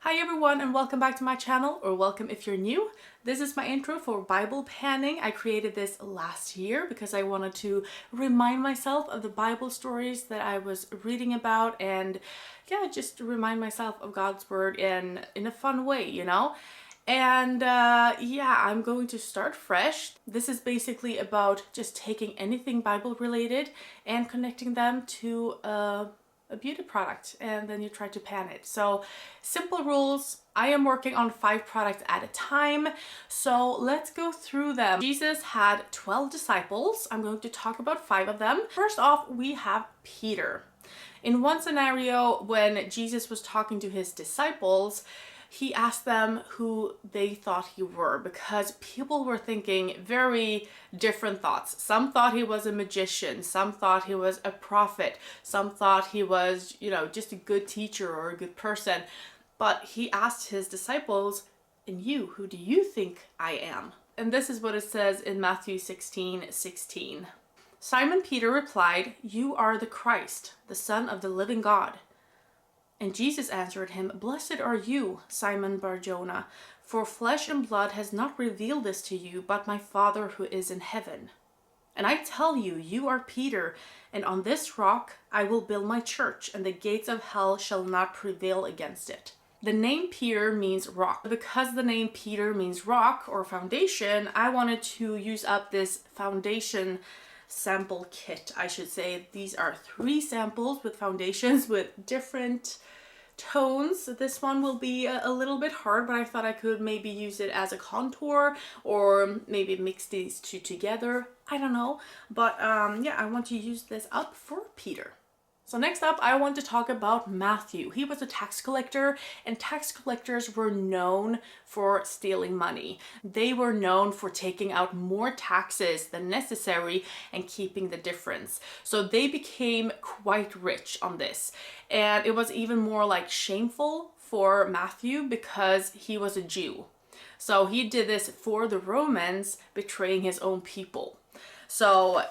Hi everyone and welcome back to my channel, or welcome if you're new. This is my intro for Bible panning. I created this last year because I wanted to remind myself of the Bible stories that I was reading about and just remind myself of God's word in a fun way, you know? And I'm going to start fresh. This is basically about just taking anything Bible related and connecting them to a beauty product, and then you try to pan it. So simple rules. I am working on 5 products at a time, so let's go through them. Jesus had 12 disciples. I'm going to talk about 5 of them. First off, we have Peter. In one scenario, when Jesus was talking to his disciples, he asked them who they thought he were, because people were thinking very different thoughts. Some thought he was a magician, some thought he was a prophet, some thought he was, just a good teacher or a good person. But he asked his disciples, "And you, who do you think I am?" And this is what it says in Matthew 16:16. Simon Peter replied, "You are the Christ, the Son of the living God." And Jesus answered him, "Blessed are you, Simon Bar-Jonah, for flesh and blood has not revealed this to you, but my Father who is in heaven. And I tell you, you are Peter, and on this rock I will build my church, and the gates of hell shall not prevail against it." The name Peter means rock. Because the name Peter means rock or foundation, I wanted to use up this foundation sample kit, I should say. These are 3 samples with foundations with different tones. This one will be a little bit hard, but I thought I could maybe use it as a contour or maybe mix these 2 together. I don't know, but I want to use this up for Peter. So next up, I want to talk about Matthew. He was a tax collector, and tax collectors were known for stealing money. They were known for taking out more taxes than necessary and keeping the difference. So they became quite rich on this. And it was even more like shameful for Matthew because he was a Jew. So he did this for the Romans, betraying his own people. So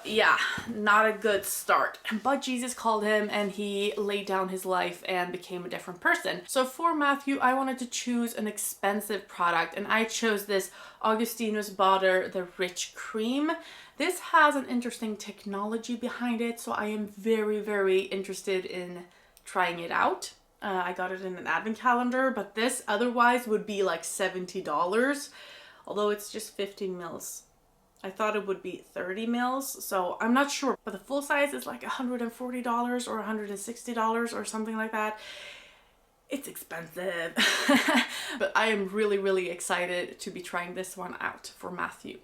not a good start. But Jesus called him and he laid down his life and became a different person. So for Matthew, I wanted to choose an expensive product, and I chose this Augustinus Bader, the Rich Cream. This has an interesting technology behind it, so I am very, very interested in trying it out. I got it in an advent calendar, but this otherwise would be like $70, although it's just 15 mils. I thought it would be 30 mils, so I'm not sure. But the full size is like $140 or $160 or something like that. It's expensive. But I am really, really excited to be trying this one out for Matthew.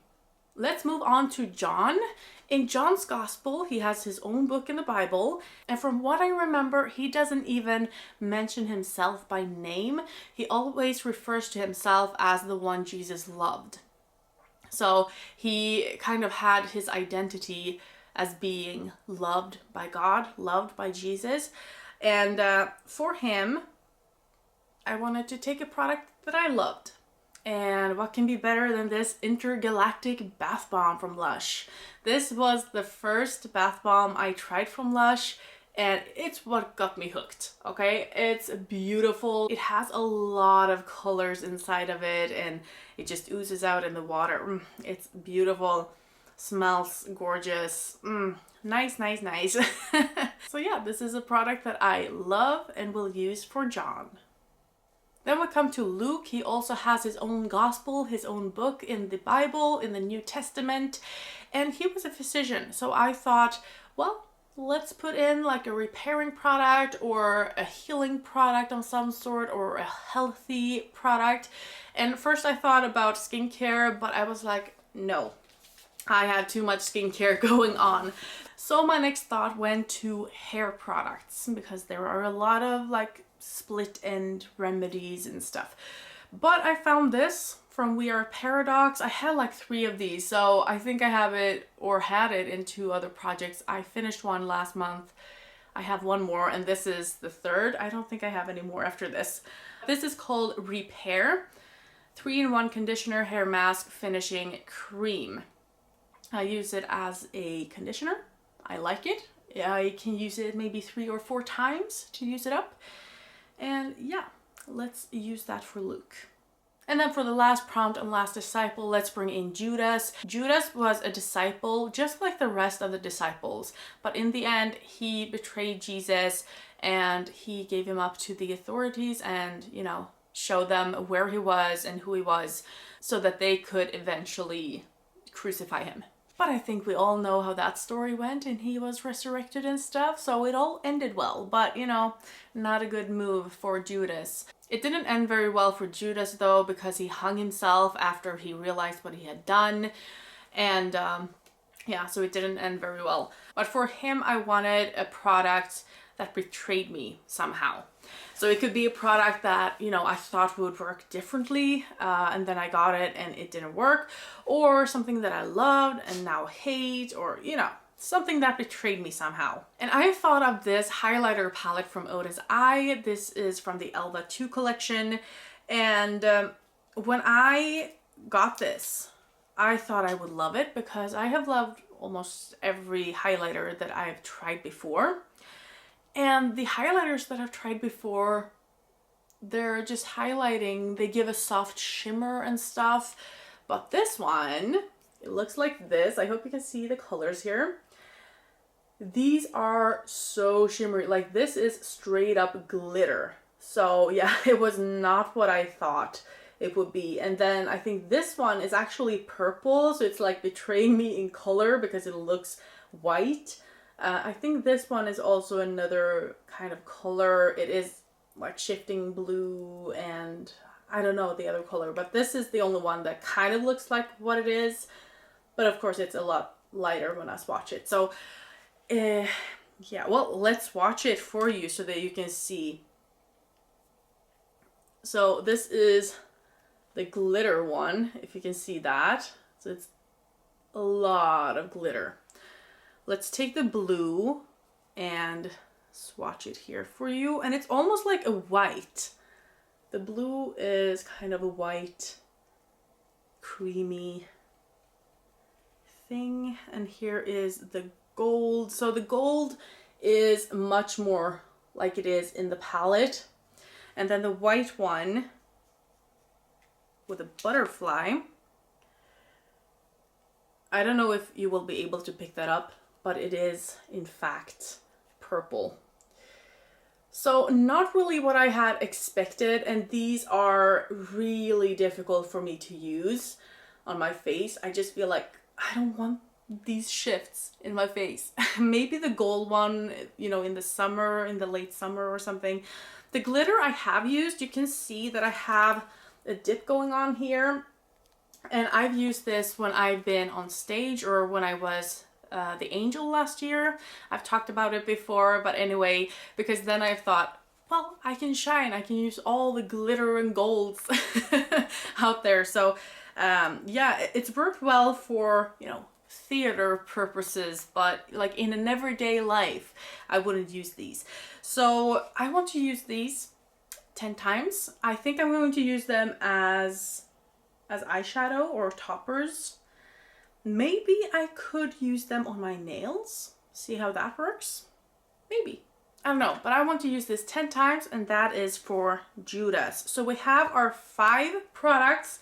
Let's move on to John. In John's Gospel, he has his own book in the Bible, and from what I remember, he doesn't even mention himself by name. He always refers to himself as the one Jesus loved. So he kind of had his identity as being loved by God, loved by Jesus. And for him, I wanted to take a product that I loved. And what can be better than this intergalactic bath bomb from Lush? This was the first bath bomb I tried from Lush, and it's what got me hooked, okay? It's beautiful. It has a lot of colors inside of it, and it just oozes out in the water. It's beautiful. Smells gorgeous. Nice, nice, nice. So this is a product that I love and will use for John. Then we come to Luke. He also has his own gospel, his own book in the Bible, in the New Testament, and he was a physician. So I thought, well, let's put in like a repairing product or a healing product of some sort, or a healthy product. And first I thought about skincare, but I was like, no, I have too much skincare going on. So my next thought went to hair products, because there are a lot of like split end remedies and stuff. But I found this from We Are Paradox. I had like 3 of these, so I think I have it, or had it, in 2 other projects. I finished one last month. I have 1 more, and this is the 3rd. I don't think I have any more after this. This is called Repair 3-in-1 conditioner, hair mask, finishing cream. I use it as a conditioner. I like it. I can use it maybe 3 or 4 times to use it up. And let's use that for Luke. And then for the last prompt and last disciple, let's bring in Judas. Judas was a disciple just like the rest of the disciples, but in the end, he betrayed Jesus and he gave him up to the authorities and, you know, showed them where he was and who he was so that they could eventually crucify him. But I think we all know how that story went and he was resurrected and stuff, so it all ended well. But, you know, not a good move for Judas. It didn't end very well for Judas though, because he hung himself after he realized what he had done. And yeah, so it didn't end very well. But for him, I wanted a product that betrayed me somehow. So it could be a product that, you know, I thought would work differently and then I got it and it didn't work, or something that I loved and now hate, or, you know, something that betrayed me somehow. And I thought of this highlighter palette from Otis Eye. This is from the Elva 2 collection. And when I got this, I thought I would love it because I have loved almost every highlighter that I've tried before. And the highlighters that I've tried before, they're just highlighting, they give a soft shimmer and stuff. But this one, it looks like this. I hope you can see the colors here. These are so shimmery. Like, this is straight up glitter. So yeah, it was not what I thought it would be. And then I think this one is actually purple. So it's like betraying me in color because it looks white. I think this one is also another kind of color. It is like shifting blue and I don't know the other color, but this is the only one that kind of looks like what it is. But of course it's a lot lighter when I swatch it. So yeah, well, let's swatch it for you so that you can see. So this is the glitter one, if you can see that. So it's a lot of glitter. Let's take the blue and swatch it here for you. And it's almost like a white. The blue is kind of a white, creamy thing. And here is the gold. So the gold is much more like it is in the palette. And then the white one with a butterfly. I don't know if you will be able to pick that up, but it is in fact purple. So not really what I had expected, and these are really difficult for me to use on my face. I just feel like I don't want these shifts in my face. Maybe the gold one, you know, in the summer, in the late summer or something. The glitter I have used, you can see that I have a dip going on here. And I've used this when I've been on stage or when I was the Angel last year. I've talked about it before, but anyway, because then I thought, well, I can shine. I can use all the glitter and golds out there. So yeah, it's worked well for, you know, theater purposes, but like in an everyday life, I wouldn't use these. So I want to use these 10 times. I think I'm going to use them as eyeshadow or toppers. Maybe I could use them on my nails. See how that works? Maybe. I don't know, but I want to use this 10 times, and that is for Judas. So we have our 5 products,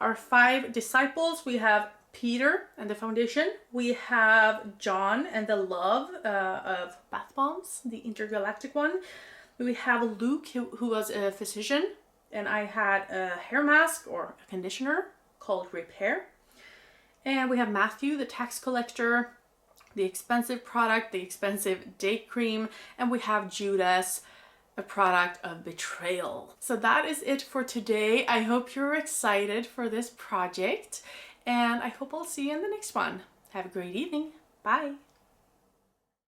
our 5 disciples. We have Peter and the foundation. We have John and the love of bath bombs, the intergalactic one. We have Luke, who was a physician, and I had a hair mask or a conditioner called Repair. And we have Matthew, the tax collector, the expensive product, the expensive date cream, and we have Judas, a product of betrayal. So that is it for today. I hope you're excited for this project, and I hope I'll see you in the next one. Have a great evening. Bye.